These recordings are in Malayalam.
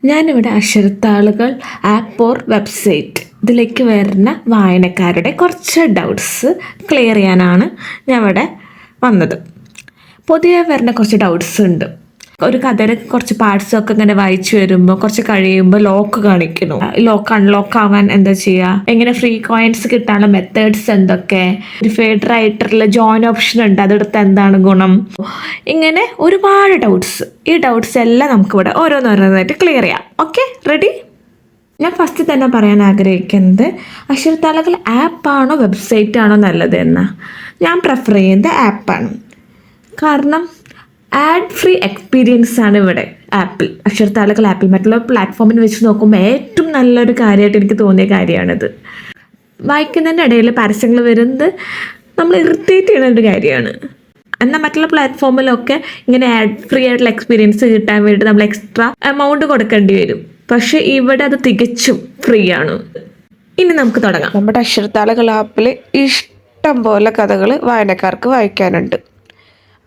ഞാനിവിടെ അക്ഷരത്താളുകൾ ആപ്പ് ഓർ വെബ്സൈറ്റ് ഇതിലേക്ക് വരുന്ന വായനക്കാരുടെ കുറച്ച് ഡൗട്ട്സ് ക്ലിയർ ചെയ്യാനാണ് ഞാൻ ഇവിടെ വന്നത്. പൊതുവെ വരുന്ന കുറച്ച് ഡൗട്ട്സ് ഉണ്ട്. ഒരു കഥയുടെ കുറച്ച് പാർട്സൊക്കെ ഇങ്ങനെ വായിച്ചു വരുമ്പോൾ കുറച്ച് കഴിയുമ്പോൾ ലോക്ക് കാണിക്കുന്നു. ലോക്ക് അൺലോക്ക് ആവാൻ എന്താ ചെയ്യുക, എങ്ങനെ ഫ്രീ കോയിൻസ് കിട്ടാനുള്ള മെത്തേഡ്സ് എന്തൊക്കെ, ഫേവറേറ്റ് റൈറ്ററിൽ ജോയിൻ ഓപ്ഷൻ ഉണ്ട്, അതെടുത്ത് എന്താണ് ഗുണം, ഇങ്ങനെ ഒരുപാട് ഡൗട്ട്സ്. ഈ ഡൗട്ട്സ് എല്ലാം നമുക്കിവിടെ ഓരോന്നോരോന്നായിട്ട് ക്ലിയർ ചെയ്യാം. Okay, ready? ഞാൻ ഫസ്റ്റ് തന്നെ പറയാൻ ആഗ്രഹിക്കുന്നത് അക്ഷരത്താളുകൾ ആപ്പാണോ വെബ്സൈറ്റ് ആണോ നല്ലത് എന്ന്. ഞാൻ പ്രിഫർ ചെയ്യുന്നത് ആപ്പാണ്. കാരണം ആഡ് ഫ്രീ എക്സ്പീരിയൻസ് ആണ് ഇവിടെ ആപ്പിൽ, അക്ഷരത്താളുകൾ ആപ്പിൽ. മറ്റുള്ള പ്ലാറ്റ്ഫോമിൽ വെച്ച് നോക്കുമ്പോൾ ഏറ്റവും നല്ലൊരു കാര്യമായിട്ട് എനിക്ക് തോന്നിയ കാര്യമാണിത്. വായിക്കുന്നതിൻ്റെ ഇടയിൽ പരസ്യങ്ങൾ വരുന്നത് നമ്മൾ ഇറിറ്റേറ്റ് ചെയ്യുന്ന ഒരു കാര്യമാണ്. എന്നാൽ മറ്റുള്ള പ്ലാറ്റ്ഫോമിലൊക്കെ ഇങ്ങനെ ആഡ് ഫ്രീ ആയിട്ടുള്ള എക്സ്പീരിയൻസ് കിട്ടാൻ വേണ്ടി നമ്മൾ എക്സ്ട്രാ എമൗണ്ട് കൊടുക്കേണ്ടി വരും. പക്ഷേ ഇവിടെ അത് തികച്ചും ഫ്രീ ആണ്. ഇനി നമുക്ക് തുടങ്ങാം. നമ്മുടെ അക്ഷരത്താളുകൾ ആപ്പിൽ ഇഷ്ടം പോലെ കഥകൾ വായനക്കാർക്ക് വായിക്കാനുണ്ട്.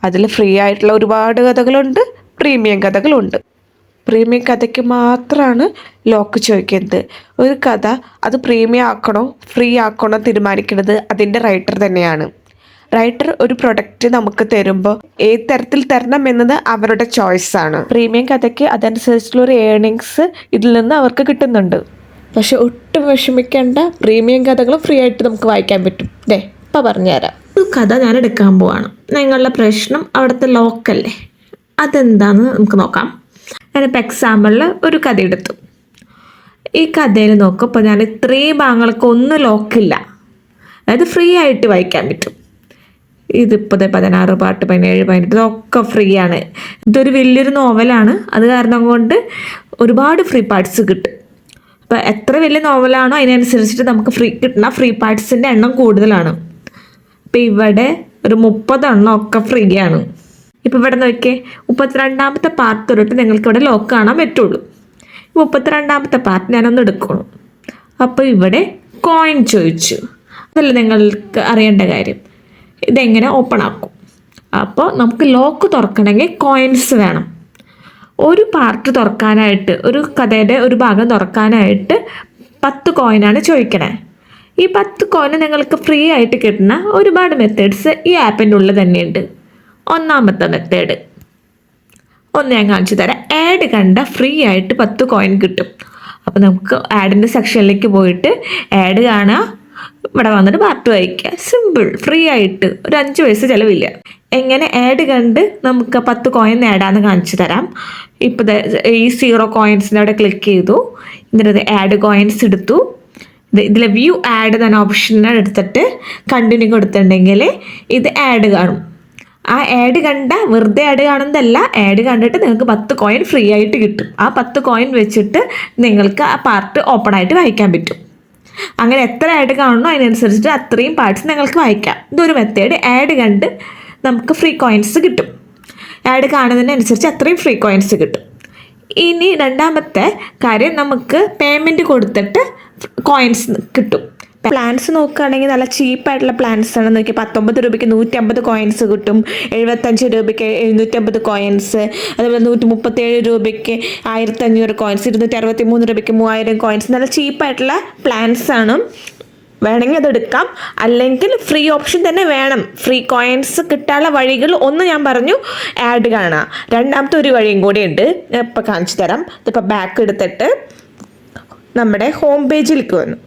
അതിൽ ഫ്രീ ആയിട്ടുള്ള ഒരുപാട് കഥകളുണ്ട്, പ്രീമിയം കഥകളുണ്ട്. പ്രീമിയം കഥയ്ക്ക് മാത്രമാണ് ലോക്ക് ചോദിക്കുന്നത്. ഒരു കഥ അത് പ്രീമിയം ആക്കണോ ഫ്രീ ആക്കണോ തീരുമാനിക്കുന്നത് അതിൻ്റെ റൈറ്റർ തന്നെയാണ്. റൈറ്റർ ഒരു പ്രൊഡക്റ്റ് നമുക്ക് തരുമ്പോൾ ഏത് തരത്തിൽ തരണം എന്നത് അവരുടെ ചോയ്സാണ്. പ്രീമിയം കഥയ്ക്ക് അതനുസരിച്ചുള്ള ഒരു ഏർണിങ്സ് ഇതിൽ നിന്ന് അവർക്ക് കിട്ടുന്നുണ്ട്. പക്ഷെ ഒട്ടും വിഷമിക്കേണ്ട, പ്രീമിയം കഥകൾ ഫ്രീ ആയിട്ട് നമുക്ക് വായിക്കാൻ പറ്റും. ഇപ്പം പറഞ്ഞുതരാം. ഒരു കഥ ഞാൻ എടുക്കാൻ പോവാണ്. നിങ്ങളുടെ പ്രശ്നം അവിടുത്തെ ലോക്കല്ലേ, അതെന്താണെന്ന് നമുക്ക് നോക്കാം. ഞാനിപ്പോൾ എക്സാമ്പിളിൽ ഒരു കഥ എടുത്തു. ഈ കഥയിൽ നോക്കുമ്പോൾ ഞാൻ ഇത്രയും ഭാഗങ്ങൾക്ക് ഒന്നും ലോക്കില്ല, അതായത് ഫ്രീ ആയിട്ട് വായിക്കാൻ പറ്റും. ഇതിപ്പോൾ 16 പാർട്ട് 17 18 ഇതൊക്കെ ഫ്രീ ആണ്. ഇതൊരു വലിയൊരു നോവലാണ്, അത് കാരണം കൊണ്ട് ഒരുപാട് ഫ്രീ പാർട്സ് കിട്ടും. അപ്പോൾ എത്ര വലിയ നോവലാണോ അതിനനുസരിച്ചിട്ട് നമുക്ക് കിട്ടുന്ന ഫ്രീ പാർട്സിൻ്റെ എണ്ണം കൂടുതലാണ്. ഇപ്പം ഇവിടെ ഒരു 30 എണ്ണം ഒക്കെ ഫ്രീ ആണ്. ഇപ്പം ഇവിടെ നോക്കിയേ, 32ാമത്തെ പാർട്ട് തൊട്ടിട്ട് നിങ്ങൾക്ക് ഇവിടെ ലോക്ക് കാണാൻ പറ്റുള്ളൂ. 32ാമത്തെ പാർട്ട് ഞാനൊന്ന് എടുക്കണം. അപ്പോൾ ഇവിടെ കോയിൻ ചോദിച്ചു. അതല്ല നിങ്ങൾക്ക് അറിയേണ്ട കാര്യം, ഇതെങ്ങനെ ഓപ്പൺ ആക്കും. അപ്പോൾ നമുക്ക് ലോക്ക് തുറക്കണമെങ്കിൽ കോയിൻസ് വേണം. ഒരു പാർട്ട് തുറക്കാനായിട്ട്, ഒരു കഥയുടെ ഒരു ഭാഗം തുറക്കാനായിട്ട് 10 കോയിനാണ് ചോദിക്കണേ. ഈ 10 കോയിന് നിങ്ങൾക്ക് ഫ്രീ ആയിട്ട് കിട്ടുന്ന ഒരുപാട് മെത്തേഡ്സ് ഈ ആപ്പിൻ്റെ ഉള്ളിൽ തന്നെയുണ്ട്. ഒന്നാമത്തെ മെത്തേഡ് ഒന്ന് ഞാൻ കാണിച്ചു തരാം. ആഡ് കണ്ട ഫ്രീ ആയിട്ട് 10 കോയിൻ കിട്ടും. അപ്പോൾ നമുക്ക് ആഡിൻ്റെ സെക്ഷനിലേക്ക് പോയിട്ട് ആഡ് കാണുക, ഇവിടെ വന്നിട്ട് പാർട്ട് വായിക്കുക. സിമ്പിൾ, ഫ്രീ ആയിട്ട്, ഒരു 5 പൈസ ചിലവില്ല. എങ്ങനെ ആഡ് കണ്ട് നമുക്ക് 10 കോയിൻ നേടാമെന്ന് കാണിച്ചു തരാം. ഇപ്പോൾ ഈ 0 കോയിൻസിൻ്റെ അവിടെ ക്ലിക്ക് ചെയ്തു, എന്നിട്ട് ആഡ് കോയിൻസ് എടുത്തു. ഇതിൽ വ്യൂ ആഡ് എന്ന ഓപ്ഷനാണ് എടുത്തിട്ട് കണ്ടിന്യൂ കൊടുത്തിട്ടുണ്ടെങ്കിൽ ഇത് ആഡ് കാണും. ആ ആഡ് കണ്ട വെറുതെ ആഡ് കാണുന്നതല്ല, ആഡ് കണ്ടിട്ട് നിങ്ങൾക്ക് 10 കോയിൻ ഫ്രീ ആയിട്ട് കിട്ടും. ആ 10 കോയിൻ വെച്ചിട്ട് നിങ്ങൾക്ക് ആ പാർട്ട് ഓപ്പൺ ആയിട്ട് വായിക്കാൻ പറ്റും. അങ്ങനെ എത്ര ആഡ് കാണണോ അതിനനുസരിച്ചിട്ട് അത്രയും പാർട്സ് നിങ്ങൾക്ക് വായിക്കാം. ഇതൊരു മെത്തേഡ്. ആഡ് കണ്ട് നമുക്ക് ഫ്രീ കോയിൻസ് കിട്ടും. ആഡ് കാണുന്നതിനനുസരിച്ച് അത്രയും ഫ്രീ കോയിൻസ് കിട്ടും. ഇനി രണ്ടാമത്തെ കാര്യം, നമുക്ക് പേയ്മെൻറ്റ് കൊടുത്തിട്ട് കോയിൻസ് കിട്ടും. പ്ലാൻസ് നോക്കുകയാണെങ്കിൽ നല്ല ചീപ്പായിട്ടുള്ള പ്ലാൻസ് ആണ്. നോക്കി 19 രൂപയ്ക്ക് 150 കോയിൻസ് കിട്ടും, 75 രൂപയ്ക്ക് 750 കോയിൻസ്, അതുപോലെ 137 രൂപയ്ക്ക് 1500 കോയിൻസ്, 263 രൂപയ്ക്ക് 3000 കോയിൻസ്. നല്ല ചീപ്പായിട്ടുള്ള പ്ലാൻസ് ആണ്. വേണമെങ്കിൽ അതെടുക്കാം, അല്ലെങ്കിൽ ഫ്രീ ഓപ്ഷൻ തന്നെ വേണം. ഫ്രീ കോയിൻസ് കിട്ടാനുള്ള വഴികൾ ഒന്ന് ഞാൻ പറഞ്ഞു, ആഡ് കാണാം. രണ്ടാമത്തെ ഒരു വഴിയും കൂടി ഉണ്ട്, ഞാൻ ഇപ്പോൾ കാണിച്ചു തരാം. ഇതിപ്പോൾ ബാക്ക് എടുത്തിട്ട് നമ്മുടെ ഹോം പേജിലേക്ക് വന്നു.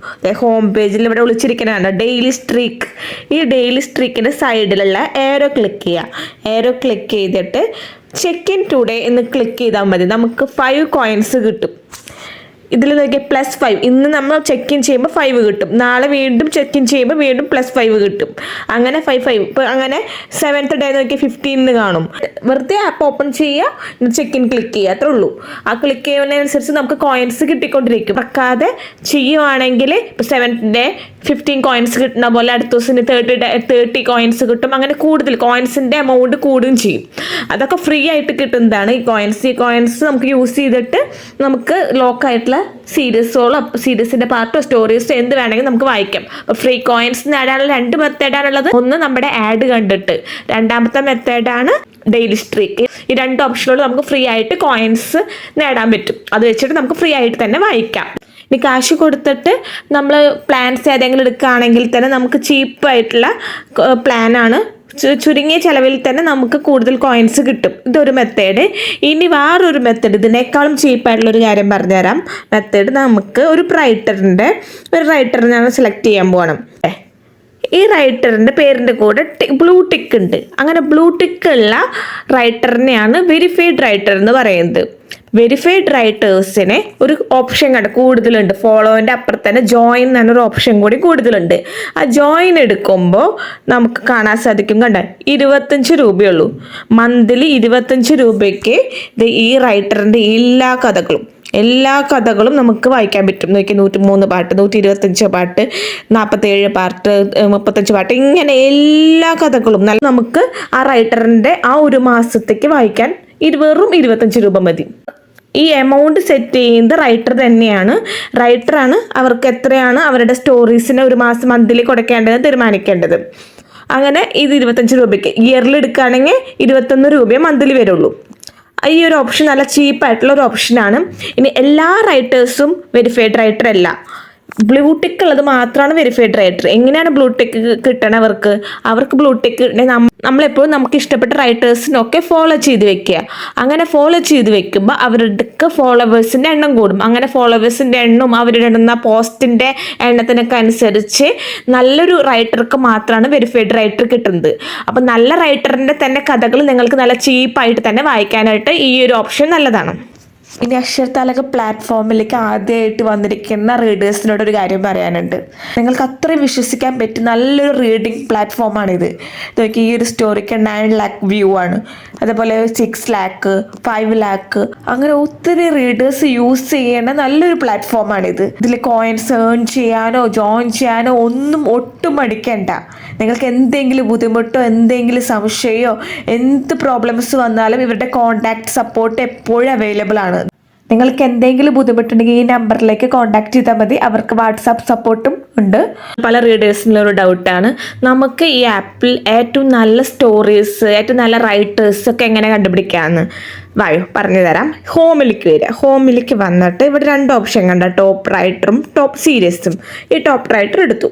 ഹോം പേജിൽ ഇവിടെ വിളിച്ചിരിക്കുന്നതാണ് ഡെയിലി സ്ട്രീക്ക്. ഈ ഡെയിലി സ്ട്രീക്കിൻ്റെ സൈഡിലുള്ള ഏരോ ക്ലിക്ക് ചെയ്യുക. ഏരോ ക്ലിക്ക് ചെയ്തിട്ട് ചെക്ക് ഇൻ ടുഡേ എന്ന് ക്ലിക്ക് ചെയ്താൽ മതി. നമുക്ക് 5 കോയിൻസ് കിട്ടും. ഇതിൽ നോക്കിയാൽ +5. ഇന്ന് നമ്മൾ ചെക്ക് ഇൻ ചെയ്യുമ്പോൾ 5 കിട്ടും. നാളെ വീണ്ടും ചെക്ക് ഇൻ ചെയ്യുമ്പോൾ വീണ്ടും +5 കിട്ടും. അങ്ങനെ 5 ഇപ്പോൾ അങ്ങനെ 7th ഡേ നോക്കിയാൽ 15 കാണും. വെറുതെ ആപ്പ് ഓപ്പൺ ചെയ്യുക, ചെക്ക് ഇൻ ക്ലിക്ക് ചെയ്യുക, അത്രേ ഉള്ളൂ. ആ ക്ലിക്ക് ചെയ്യുന്നതിനനുസരിച്ച് നമുക്ക് കോയിൻസ് കിട്ടിക്കൊണ്ടിരിക്കും. മറക്കാതെ ചെയ്യുവാണെങ്കിൽ ഇപ്പോൾ 7th ഡേ 15 കോയിൻസ് കിട്ടുന്ന പോലെ അടുത്ത ദിവസം 30 കോയിൻസ് കിട്ടും. അങ്ങനെ കൂടുതൽ കോയിൻസിൻ്റെ എമൗണ്ട് കൂടുകയും ചെയ്യും. അതൊക്കെ ഫ്രീ ആയിട്ട് കിട്ടുന്നതാണ് ഈ കോയിൻസ്. ഈ കോയിൻസ് നമുക്ക് യൂസ് ചെയ്തിട്ട് നമുക്ക് ലോക്കായിട്ടുള്ള സീരീസിൻ്റെ പാർട്ടോ സ്റ്റോറീസോ എന്ത് വേണമെങ്കിൽ നമുക്ക് വായിക്കാം. അപ്പോൾ ഫ്രീ കോയിൻസ് നേടാനുള്ള 2 മെത്തേഡാണുള്ളത്. ഒന്ന് നമ്മുടെ ആഡ് കണ്ടിട്ട്, രണ്ടാമത്തെ മെത്തേഡാണ് ഡെയിലി സ്ട്രീക്ക്. ഈ 2 ഓപ്ഷനുകൾ നമുക്ക് ഫ്രീ ആയിട്ട് കോയിൻസ് നേടാൻ പറ്റും. അത് വെച്ചിട്ട് നമുക്ക് ഫ്രീ ആയിട്ട് തന്നെ വായിക്കാം. ഇനി കാശ് കൊടുത്തിട്ട് നമ്മൾ പ്ലാൻസ് ഏതെങ്കിലും എടുക്കുകയാണെങ്കിൽ തന്നെ നമുക്ക് ചീപ്പായിട്ടുള്ള പ്ലാനാണ്. ചുരുങ്ങിയ ചിലവിൽ തന്നെ നമുക്ക് കൂടുതൽ കോയിൻസ് കിട്ടും. ഇതൊരു മെത്തേഡ്. ഇനി വേറൊരു മെത്തേഡ്, ഇതിനേക്കാളും ചീപ്പായിട്ടുള്ളൊരു കാര്യം പറഞ്ഞുതരാം. മെത്തേഡ് നമുക്ക് ഒരു റൈറ്ററിനെ ഞാൻ സെലക്ട് ചെയ്യാൻ പോകണം. ഈ റൈറ്ററിൻ്റെ പേരിൻ്റെ കൂടെ ബ്ലൂ ടിക്ക് ഉണ്ട്. അങ്ങനെ ബ്ലൂ ടിക്ക് ഉള്ള റൈറ്ററിനെയാണ് വെരിഫൈഡ് റൈറ്റർ എന്ന് പറയുന്നത്. വെരിഫൈഡ് റൈറ്റേഴ്സിന് ഒരു ഓപ്ഷൻ കൂടുതലുണ്ട്. ഫോളോവിൻ്റെ അപ്പുറത്ത് തന്നെ ജോയിൻ എന്നൊരു ഓപ്ഷൻ കൂടി കൂടുതലുണ്ട്. ആ ജോയിൻ എടുക്കുമ്പോൾ നമുക്ക് കാണാൻ സാധിക്കും, കണ്ട 25 രൂപയുള്ളൂ. മന്ത്ലി 25 രൂപയ്ക്ക് ഈ റൈറ്ററിൻ്റെ എല്ലാ കഥകളും നമുക്ക് വായിക്കാൻ പറ്റും. നോക്കി 103 പാട്ട്, 125 പാട്ട്, 47 പാട്ട്, 35 പാട്ട്, ഇങ്ങനെ എല്ലാ കഥകളും നമുക്ക് ആ റൈറ്ററിൻ്റെ ആ ഒരു മാസത്തേക്ക് വായിക്കാൻ വെറും 25 രൂപ മതി. ഈ എമൗണ്ട് സെറ്റ് ചെയ്യുന്നത് റൈറ്ററാണ് അവർക്ക് എത്രയാണ് അവരുടെ സ്റ്റോറീസിന് ഒരു മാസം മന്ത്ലി കൊടുക്കേണ്ടതെന്ന് തീരുമാനിക്കേണ്ടത്. അങ്ങനെ ഇത് 25 രൂപയ്ക്ക് ഇയർലി എടുക്കുകയാണെങ്കിൽ 21 രൂപയെ മന്ത്ലി വരുള്ളൂ. ഈ ഒരു ഓപ്ഷൻ നല്ല ചീപ്പായിട്ടുള്ള ഒരു ഓപ്ഷനാണ്. ഇനി എല്ലാ റൈറ്റേഴ്സും വെരിഫൈഡ് റൈറ്റർ അല്ല. ബ്ലൂ ടിക്ക് ഉള്ളത് മാത്രമാണ് വെരിഫൈഡ് റൈറ്റർ. എങ്ങനെയാണ് ബ്ലൂ ടിക്ക് കിട്ടണവർക്ക്? ബ്ലൂ ടിക്ക് നമ്മളെപ്പോഴും നമുക്ക് ഇഷ്ടപ്പെട്ട റൈറ്റേഴ്സിനൊക്കെ ഫോളോ ചെയ്ത് വെക്കുക. അങ്ങനെ ഫോളോ ചെയ്ത് വെക്കുമ്പോൾ അവരുടെ ഫോളോവേഴ്സിൻ്റെ എണ്ണം കൂടും. അങ്ങനെ ഫോളോവേഴ്സിൻ്റെ എണ്ണവും അവരിടുന്ന പോസ്റ്റിൻ്റെ എണ്ണത്തിനൊക്കെ അനുസരിച്ച് നല്ലൊരു റൈറ്റർക്ക് മാത്രമാണ് വെരിഫൈഡ് റൈറ്റർ കിട്ടുന്നത്. അപ്പം നല്ല റൈറ്ററിൻ്റെ തന്നെ കഥകൾ നിങ്ങൾക്ക് നല്ല ചീപ്പായിട്ട് തന്നെ വായിക്കാനായിട്ട് ഈ ഒരു ഓപ്ഷൻ നല്ലതാണ്. ഇനി അക്ഷരത്താലക പ്ലാറ്റ്ഫോമിലേക്ക് ആദ്യമായിട്ട് വന്നിരിക്കുന്ന റീഡേഴ്സിനോട് ഒരു കാര്യം പറയാനുണ്ട്. നിങ്ങൾക്ക് അത്രയും വിശ്വസിക്കാൻ പറ്റും നല്ലൊരു റീഡിങ് പ്ലാറ്റ്ഫോമാണിത്. നോക്കി, ഈ ഒരു സ്റ്റോറിക്ക് 9 lakh വ്യൂ ആണ്. അതേപോലെ 6 lakh, 5 lakh, അങ്ങനെ ഒത്തിരി റീഡേഴ്സ് യൂസ് ചെയ്യേണ്ട നല്ലൊരു പ്ലാറ്റ്ഫോമാണിത്. ഇതിൽ കോയിൻസ് ഏൺ ചെയ്യാനോ ജോയിൻ ചെയ്യാനോ ഒട്ടും മടിക്കണ്ട. നിങ്ങൾക്ക് എന്തെങ്കിലും ബുദ്ധിമുട്ടോ എന്തെങ്കിലും സംശയമോ എന്ത് പ്രോബ്ലംസ് വന്നാലും ഇവരുടെ കോൺടാക്ട് സപ്പോർട്ട് എപ്പോഴും അവൈലബിൾ ആണ്. നിങ്ങൾക്ക് എന്തെങ്കിലും ബുദ്ധിമുട്ടുണ്ടെങ്കിൽ ഈ നമ്പറിലേക്ക് കോൺടാക്ട് ചെയ്താൽ മതി. അവർക്ക് വാട്സാപ്പ് സപ്പോർട്ടും ഉണ്ട്. പല റീഡേഴ്സിനുള്ള ഒരു ഡൗട്ടാണ്, നമുക്ക് ഈ ആപ്പിൽ ഏറ്റവും നല്ല സ്റ്റോറീസ്, ഏറ്റവും നല്ല റൈറ്റേഴ്സ് ഒക്കെ എങ്ങനെ കണ്ടുപിടിക്കാമെന്ന്. പറഞ്ഞു തരാം. ഹോമിലേക്ക് വന്നിട്ട് ഇവിടെ 2 ഓപ്ഷൻ കണ്ട, ടോപ്പ് റൈറ്ററും ടോപ്പ് സീരീസും. ഈ ടോപ്പ് റൈറ്റർ എടുത്തു.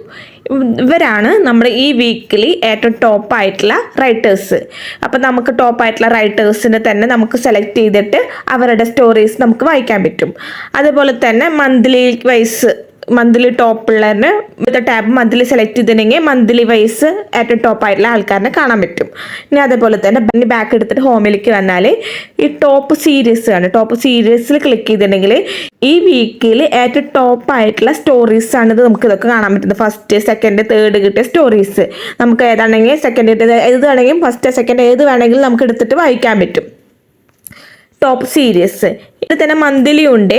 ഇവരാണ് നമ്മുടെ ഈ വീക്കിലി ഏറ്റവും ടോപ്പായിട്ടുള്ള റൈറ്റേഴ്സ്. അപ്പം നമുക്ക് ടോപ്പായിട്ടുള്ള റൈറ്റേഴ്സിനെ തന്നെ നമുക്ക് സെലക്ട് ചെയ്തിട്ട് അവരുടെ സ്റ്റോറീസ് നമുക്ക് വായിക്കാൻ പറ്റും. അതുപോലെ തന്നെ മന്ത്ലി ടോപ്പുള്ളതിന് ടാബ് മന്ത്ലി സെലക്ട് ചെയ്തിട്ടുണ്ടെങ്കിൽ മന്ത്ലി വൈസ് ഏറ്റവും ടോപ്പായിട്ടുള്ള ആൾക്കാരനെ കാണാൻ പറ്റും. ഇനി അതേപോലെ തന്നെ ബാക്ക് എടുത്തിട്ട് ഹോമിലേക്ക് വന്നാൽ ഈ ടോപ്പ് സീരീസിൽ ക്ലിക്ക് ചെയ്തിട്ടുണ്ടെങ്കിൽ ഈ വീക്കിൽ ഏറ്റവും ടോപ്പായിട്ടുള്ള സ്റ്റോറീസ് ആണ് നമുക്ക് ഇതൊക്കെ കാണാൻ പറ്റുന്നത്. ഫസ്റ്റ്, സെക്കൻഡ്, തേർഡ് കിട്ടിയ സ്റ്റോറീസ് നമുക്ക് ഏതാണെങ്കിൽ സെക്കൻഡ് ഏത് വേണമെങ്കിലും ഫസ്റ്റ് സെക്കൻഡ് ഏത് വേണമെങ്കിലും നമുക്ക് എടുത്തിട്ട് വായിക്കാൻ പറ്റും. ടോപ്പ് സീരീസ് ഇത് തന്നെ മന്ത്ലി ഉണ്ട്.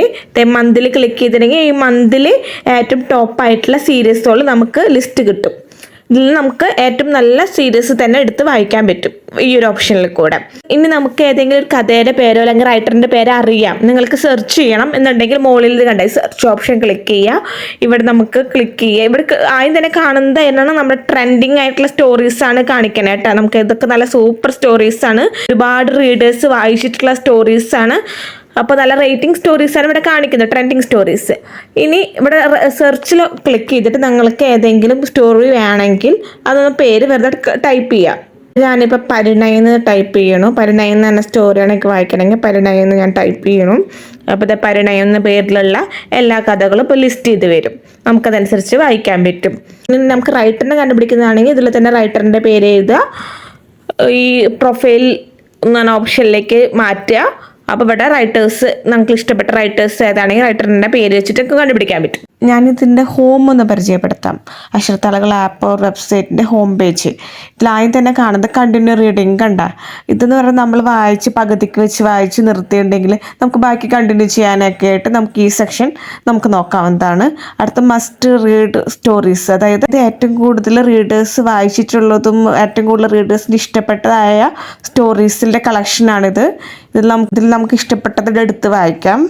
മന്ത്ലി ക്ലിക്ക് ചെയ്തിട്ടുണ്ടെങ്കിൽ ഈ മന്ത്ലി ഏറ്റവും ടോപ്പായിട്ടുള്ള സീരീസുകൾ നമുക്ക് ലിസ്റ്റ് കിട്ടും. ഇതിൽ നമുക്ക് ഏറ്റവും നല്ല സീരീസ് തന്നെ എടുത്ത് വായിക്കാൻ പറ്റും ഈ ഒരു ഓപ്ഷനിൽ കൂടെ. ഇനി നമുക്ക് ഏതെങ്കിലും ഒരു കഥയുടെ പേരോ അല്ലെങ്കിൽ റൈറ്ററിൻ്റെ പേരോ അറിയാം, നിങ്ങൾക്ക് സെർച്ച് ചെയ്യണം എന്നുണ്ടെങ്കിൽ മുകളിൽ ഇത് കണ്ടേ സെർച്ച് ഓപ്ഷൻ ക്ലിക്ക് ചെയ്യുക. ഇവിടെ നമുക്ക് ക്ലിക്ക് ചെയ്യുക. ഇവിടെ ആദ്യം തന്നെ കാണുന്നത് എന്നാണ് നമ്മുടെ ട്രെൻഡിങ് ആയിട്ടുള്ള സ്റ്റോറീസാണ് കാണിക്കുന്നത് കേട്ടോ. നമുക്ക് ഇതൊക്കെ നല്ല സൂപ്പർ സ്റ്റോറീസാണ്, ഒരുപാട് റീഡേഴ്സ് വായിച്ചിട്ടുള്ള സ്റ്റോറീസാണ്. അപ്പോൾ നല്ല റേറ്റിംഗ് സ്റ്റോറീസാണ് ഇവിടെ കാണിക്കുന്നത്, ട്രെൻഡിങ് സ്റ്റോറീസ്. ഇനി ഇവിടെ സെർച്ചിൽ ക്ലിക്ക് ചെയ്തിട്ട് നിങ്ങൾക്ക് ഏതെങ്കിലും സ്റ്റോറി വേണമെങ്കിൽ അതൊന്ന് പേര് വെറുതെ ടൈപ്പ് ചെയ്യാം. ഞാനിപ്പോൾ പരിണയെന്ന് ടൈപ്പ് ചെയ്യണം. പരിണയെന്ന് തന്നെ സ്റ്റോറിയാണ് എനിക്ക് വായിക്കണമെങ്കിൽ പരിണയെന്ന് ഞാൻ ടൈപ്പ് ചെയ്യണം. അപ്പോൾ ഇത് പരിണയം എന്ന പേരിലുള്ള എല്ലാ കഥകളും ഇപ്പോൾ ലിസ്റ്റ് ചെയ്ത് വരും. നമുക്കതനുസരിച്ച് വായിക്കാൻ പറ്റും. ഇനി നമുക്ക് റൈറ്ററിനെ കണ്ടുപിടിക്കുന്നതാണെങ്കിൽ ഇതിൽ തന്നെ റൈറ്ററിൻ്റെ പേര് എഴുതുക, ഈ പ്രൊഫൈൽ എന്ന ഓപ്ഷനിലേക്ക് മാറ്റുക. അപ്പോൾ ഇവിടെ റൈറ്റേഴ്സ്, നമുക്ക് ഇഷ്ടപ്പെട്ട റൈറ്റേഴ്സ് ഏതാണെങ്കിൽ റൈറ്ററിൻ്റെ പേര് വെച്ചിട്ട് കണ്ടുപിടിക്കാൻ പറ്റും. ഞാനിതിൻ്റെ ഹോം ഒന്ന് പരിചയപ്പെടുത്താം. അക്ഷരത്താലകൾ ആപ്പ് ഓർ വെബ്സൈറ്റിൻ്റെ ഹോം പേജ്. ഇതിലാദ്യം തന്നെ കാണുന്നത് കണ്ടിന്യൂ റീഡിങ് കണ്ട. ഇതെന്ന് പറഞ്ഞാൽ നമ്മൾ പകുതിക്ക് വെച്ച് വായിച്ച് നിർത്തിയിട്ടുണ്ടെങ്കിൽ നമുക്ക് ബാക്കി കണ്ടിന്യൂ ചെയ്യാനൊക്കെ ആയിട്ട് നമുക്ക് ഈ സെക്ഷൻ നമുക്ക് നോക്കാവുന്നതാണ്. അടുത്ത മസ്റ്റ് റീഡ് സ്റ്റോറീസ്, അതായത് ഏറ്റവും കൂടുതൽ റീഡേഴ്സ് വായിച്ചിട്ടുള്ളതും ഏറ്റവും കൂടുതൽ റീഡേഴ്സിന് ഇഷ്ടപ്പെട്ടതായ സ്റ്റോറീസിൻ്റെ കളക്ഷനാണിത്. ഇതിൽ നമുക്ക് ഇഷ്ടപ്പെട്ടത് എടുത്ത് വായിക്കാം.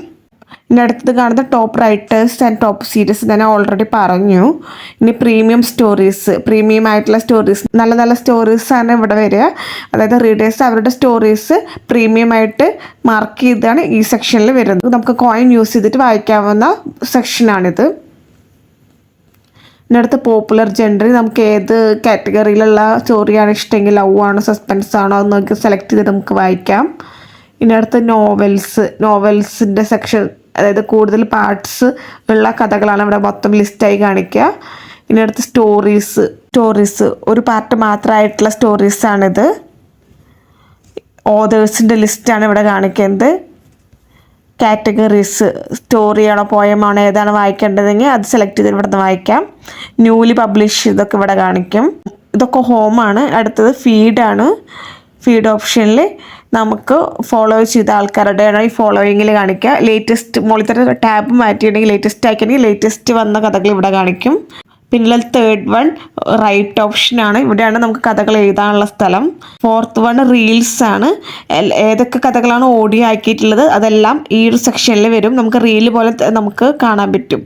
ഇനി അടുത്തത് കാണുന്നത് top writers and top series ഞാൻ ഓൾറെഡി പറഞ്ഞു. ഇനി പ്രീമിയം സ്റ്റോറീസ്, പ്രീമിയം ആയിട്ടുള്ള സ്റ്റോറീസ്, നല്ല നല്ല സ്റ്റോറീസാണ് ഇവിടെ വരിക. അതായത് റീഡേഴ്സ് അവരുടെ സ്റ്റോറീസ് പ്രീമിയം ആയിട്ട് മാർക്ക് ചെയ്താണ് ഈ സെക്ഷനിൽ വരുന്നത്. നമുക്ക് കോയിൻ യൂസ് ചെയ്തിട്ട് വായിക്കാവുന്ന സെക്ഷനാണിത്. ഇതിൻ്റെ അടുത്ത് പോപ്പുലർ ജെൻഡർ, നമുക്ക് ഏത് കാറ്റഗറിയിലുള്ള സ്റ്റോറിയാണ് ഇഷ്ടമെങ്കിൽ, ലവ് ആണോ സസ്പെൻസ് ആണോ അത് നമുക്ക് സെലക്ട് ചെയ്ത് നമുക്ക് വായിക്കാം. ഇതിൻ്റെ അടുത്ത് നോവൽസിൻ്റെ സെക്ഷൻ, അതായത് കൂടുതൽ പാർട്സ് ഉള്ള കഥകളാണ് ഇവിടെ മൊത്തം ലിസ്റ്റായി കാണിക്കുക. ഇതിൻ്റെ അടുത്ത് സ്റ്റോറീസ് ഒരു പാർട്ട് മാത്രമായിട്ടുള്ള സ്റ്റോറീസാണിത്. ഓതേഴ്സിൻ്റെ ലിസ്റ്റാണ് ഇവിടെ കാണിക്കുന്നത്. കാറ്റഗറീസ്, സ്റ്റോറിയാണോ പോയമാണോ ഏതാണ് വായിക്കേണ്ടതെങ്കിൽ അത് സെലക്ട് ചെയ്ത് ഇവിടെ നിന്ന് വായിക്കാം. ന്യൂലി പബ്ലിഷ് ഇതൊക്കെ ഇവിടെ കാണിക്കും. ഇതൊക്കെ ഹോമാണ്. അടുത്തത് ഫീഡാണ്. ഫീഡ് ഓപ്ഷനിൽ നമുക്ക് ഫോളോ ചെയ്ത ആൾക്കാരുടെയാണ് ഈ ഫോളോയിങ്ങിൽ കാണിക്കുക. ലേറ്റസ്റ്റ് മുകളിലത്തെ ടാബ് മാറ്റിയിട്ടുണ്ടെങ്കിൽ ലേറ്റസ്റ്റ് ആക്കിയിട്ടുണ്ടെങ്കിൽ ലേറ്റസ്റ്റ് വന്ന കഥകൾ ഇവിടെ കാണിക്കും. പിന്നെ തേർഡ് വൺ റൈറ്റ് ഓപ്ഷനാണ്. ഇവിടെയാണ് നമുക്ക് കഥകൾ എഴുതാനുള്ള സ്ഥലം. ഫോർത്ത് വൺ റീൽസ് ആണ്. ഏതൊക്കെ കഥകളാണ് ഓഡിയോ ആക്കിയിട്ടുള്ളത് അതെല്ലാം ഈ ഒരു സെക്ഷനിൽ വരും. നമുക്ക് റീൽ പോലെ നമുക്ക് കാണാൻ പറ്റും.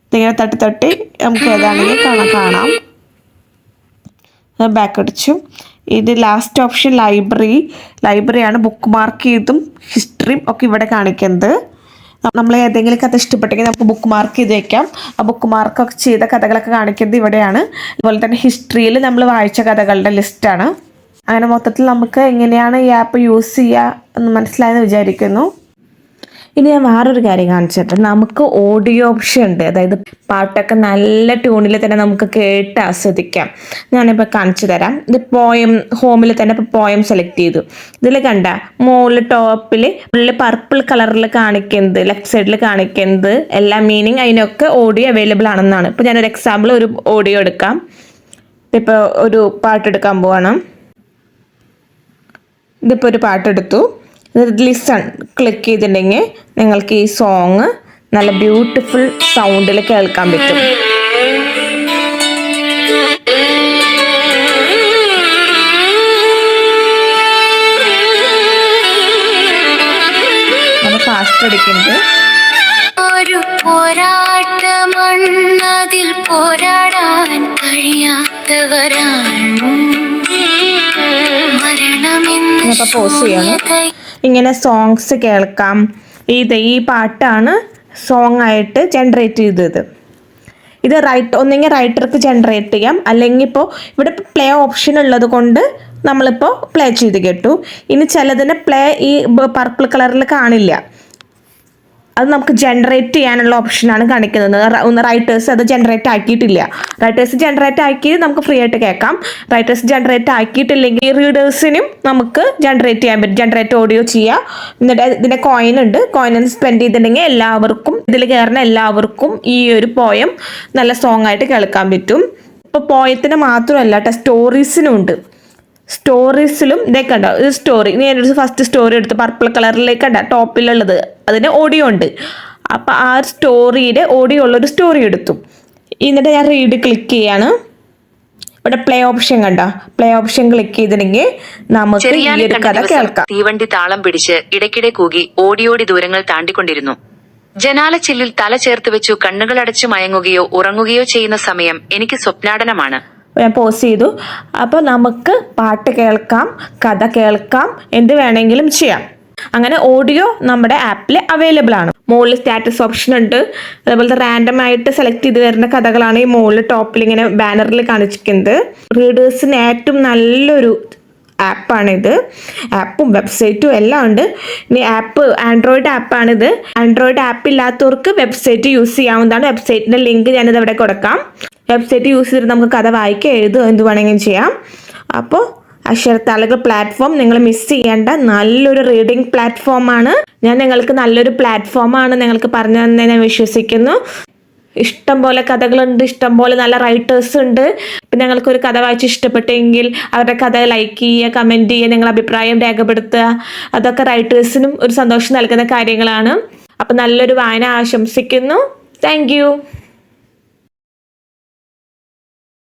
ഇതിങ്ങനെ തട്ടി നമുക്ക് ഏതാണെങ്കിൽ കാണാം. ബാക്ക് അടിച്ചു. ഇത് ലാസ്റ്റ് ഓപ്ഷൻ ലൈബ്രറിയാണ്. ബുക്ക് മാർക്ക് ചെയ്തും ഹിസ്റ്ററിയും ഒക്കെ ഇവിടെ കാണിക്കുന്നത്. നമ്മൾ ഏതെങ്കിലും കഥ ഇഷ്ടപ്പെട്ടെങ്കിൽ നമുക്ക് ബുക്ക് മാർക്ക് ചെയ്ത് വയ്ക്കാം. ആ ബുക്ക് മാർക്കൊക്കെ ചെയ്ത കഥകളൊക്കെ കാണിക്കുന്നത് ഇവിടെയാണ്. അതുപോലെ തന്നെ ഹിസ്റ്ററിയിൽ നമ്മൾ വായിച്ച കഥകളുടെ ലിസ്റ്റാണ്. അങ്ങനെ മൊത്തത്തിൽ നമുക്ക് എങ്ങനെയാണ് ഈ ആപ്പ് യൂസ് ചെയ്യുക എന്ന് മനസ്സിലായെന്ന് വിചാരിക്കുന്നു. ഇനി ഞാൻ വേറൊരു കാര്യം കാണിച്ചിട്ട്, നമുക്ക് ഓഡിയോ ഓപ്ഷൻ ഉണ്ട്. അതായത് പാട്ടൊക്കെ നല്ല ട്യൂണിൽ തന്നെ നമുക്ക് കേട്ട് ആസ്വദിക്കാം. ഞാനിപ്പോൾ കാണിച്ചു തരാം. ഇത് പോയം, ഹോമിൽ തന്നെ ഇപ്പോൾ പോയം സെലക്ട് ചെയ്തു. ഇതിൽ കണ്ട മുകളിൽ ടോപ്പിൽ ഫുള്ള് പർപ്പിൾ കളറിൽ കാണിക്കുന്നത്, ലെഫ്റ്റ് സൈഡിൽ കാണിക്കുന്നത് എല്ലാ മീനിങ് അതിനൊക്കെ ഓഡിയോ അവൈലബിൾ ആണെന്നാണ്. ഇപ്പോൾ ഞാനൊരു എക്സാമ്പിൾ ഒരു ഓഡിയോ എടുക്കാം. ഇപ്പോൾ ഒരു പാട്ടെടുക്കാൻ പോവാണ്. ഇതിപ്പോൾ ഒരു പാട്ടെടുത്തു. ലിസൺ ക്ലിക്ക് ചെയ്തിട്ടുണ്ടെങ്കിൽ നിങ്ങൾക്ക് ഈ സോങ് നല്ല ബ്യൂട്ടിഫുൾ സൗണ്ടിൽ കേൾക്കാൻ പറ്റും. നമ്മൾ ഫാസ്റ്റ് അടിക്കുന്നത് ഒരു പോരാട്ടമണ്ണതിൽ പോരാടാൻ കഴിയാത്തവരാണ്. പോസ് ചെയ്യണം. ഇങ്ങനെ സോങ്സ് കേൾക്കാം. ഈ പാട്ടാണ് സോങ് ആയിട്ട് ജനറേറ്റ് ചെയ്തത്. ഇത് ഒന്നെങ്കിൽ റൈറ്റർക്ക് ജനറേറ്റ് ചെയ്യാം, അല്ലെങ്കിൽ ഇപ്പോൾ ഇവിടെ പ്ലേ ഓപ്ഷൻ ഉള്ളത് കൊണ്ട് നമ്മളിപ്പോൾ പ്ലേ ചെയ്ത് കേട്ടു. ഇനി ചിലതിന് പ്ലേ ഈ പർപ്പിൾ കളറിൽ കാണില്ല. അത് നമുക്ക് ജനറേറ്റ് ചെയ്യാനുള്ള ഓപ്ഷനാണ് കാണിക്കുന്നത്. റൈറ്റേഴ്സ് അത് ജനറേറ്റ് ആക്കിയിട്ടില്ല. റൈറ്റേഴ്സ് ജനറേറ്റ് ആക്കി നമുക്ക് ഫ്രീ ആയിട്ട് കേൾക്കാം. റൈറ്റേഴ്സ് ജനറേറ്റ് ആക്കിയിട്ടില്ലെങ്കിൽ റീഡേഴ്സിനും നമുക്ക് ജനറേറ്റ് ചെയ്യാൻ പറ്റും. ജനറേറ്റ് ഓഡിയോ ചെയ്യാം. എന്നിട്ട് ഇതിൻ്റെ കോയിൻ ഉണ്ട്. കോയിൻ സ്പെൻഡ് ചെയ്തിട്ടുണ്ടെങ്കിൽ എല്ലാവർക്കും, ഇതിൽ കയറുന്ന എല്ലാവർക്കും ഈ ഒരു പോയം നല്ല സോങ് ആയിട്ട് കേൾക്കാൻ പറ്റും. ഇപ്പോൾ പോയത്തിന് മാത്രമല്ല കേട്ടോ, സ്റ്റോറീസിനും ഉണ്ട്. സ്റ്റോറീസിലും ഇതൊക്കെ ഉണ്ടോ, ഇത് സ്റ്റോറി. ഞാനൊരു ഫസ്റ്റ് സ്റ്റോറി എടുത്ത് പർപ്പിൾ കളറിലേക്ക് കണ്ട ടോപ്പിലുള്ളത്, അതിന് ഓഡിയോ ഉണ്ട്. അപ്പം ആ സ്റ്റോറിയുടെ ഓഡിയോ ഉള്ളൊരു സ്റ്റോറി എടുത്തു. എന്നിട്ട് ഞാൻ റീഡ് ക്ലിക്ക് ചെയ്യാണ്. ഇവിടെ പ്ലേ ഓപ്ഷൻ കണ്ട, പ്ലേ ഓപ്ഷൻ ക്ലിക്ക് ചെയ്തിട്ടുണ്ടെങ്കിൽ നമുക്ക് ഈ ഒരു കഥ കേൾക്കാം. തീവണ്ടി താളം പിടിച്ച് ഇടയ്ക്കിടെ കൂകി ഓടിയോടി ദൂരങ്ങൾ താണ്ടിക്കൊണ്ടിരുന്നു. ജനാലച്ചില്ലിൽ തല ചേർത്ത് വെച്ചു കണ്ണുകളടച്ചു മയങ്ങുകയോ ഉറങ്ങുകയോ ചെയ്യുന്ന സമയം എനിക്ക് സ്വപ്നാടനമാണ്. ഞാൻ പോസ് ചെയ്തു. അപ്പോൾ നമുക്ക് പാട്ട് കേൾക്കാം, കഥ കേൾക്കാം, എന്ത് വേണമെങ്കിലും ചെയ്യാം. അങ്ങനെ ഓഡിയോ നമ്മുടെ ആപ്പിൽ അവൈലബിൾ ആണ്. മുകളിൽ സ്റ്റാറ്റസ് ഓപ്ഷൻ ഉണ്ട്. അതേപോലെ റാൻഡം ആയിട്ട് സെലക്ട് ചെയ്ത് വരുന്ന കഥകളാണ് ഈ മുകളിൽ ടോപ്പിൽ ഇങ്ങനെ ബാനറിൽ കാണിച്ചിരിക്കുന്നത്. റീഡേഴ്സിന് ഏറ്റവും നല്ലൊരു ആപ്പാണിത്. ആപ്പും വെബ്സൈറ്റും എല്ലാം ഉണ്ട്. ഇനി ആൻഡ്രോയിഡ് ആപ്പാണിത്. ആൻഡ്രോയിഡ് ആപ്പ് ഇല്ലാത്തവർക്ക് വെബ്സൈറ്റ് യൂസ് ചെയ്യാവുന്നതാണ്. വെബ്സൈറ്റിൻ്റെ ലിങ്ക് ഞാനിത് ഇവിടെ കൊടുക്കാം. വെബ്സൈറ്റ് യൂസ് ചെയ്തിട്ട് നമുക്ക് കഥ വായിക്കുക, എഴുതുക, എന്ത് വേണമെങ്കിലും ചെയ്യാം. അപ്പോൾ അക്ഷരത്താളുകൾ പ്ലാറ്റ്ഫോം നിങ്ങൾ മിസ് ചെയ്യേണ്ട നല്ലൊരു റീഡിംഗ് പ്ലാറ്റ്ഫോമാണ്. ഞാൻ നിങ്ങൾക്ക് നല്ലൊരു പ്ലാറ്റ്ഫോമാണ് നിങ്ങൾക്ക് പറഞ്ഞു തന്നെ ഞാൻ വിശ്വസിക്കുന്നു. ഇഷ്ടം പോലെ കഥകളുണ്ട്, ഇഷ്ടം പോലെ നല്ല റൈറ്റേഴ്സ് ഉണ്ട്. ഇപ്പം ഞങ്ങൾക്കൊരു കഥ വായിച്ച് ഇഷ്ടപ്പെട്ടെങ്കിൽ അവരുടെ കഥ ലൈക്ക് ചെയ്യുക, കമൻറ്റ് ചെയ്യുക, നിങ്ങളുടെ അഭിപ്രായം രേഖപ്പെടുത്തുക. അതൊക്കെ റൈറ്റേഴ്സിനും ഒരു സന്തോഷം നൽകുന്ന കാര്യങ്ങളാണ്. അപ്പം നല്ലൊരു വായന ആശംസിക്കുന്നു. താങ്ക്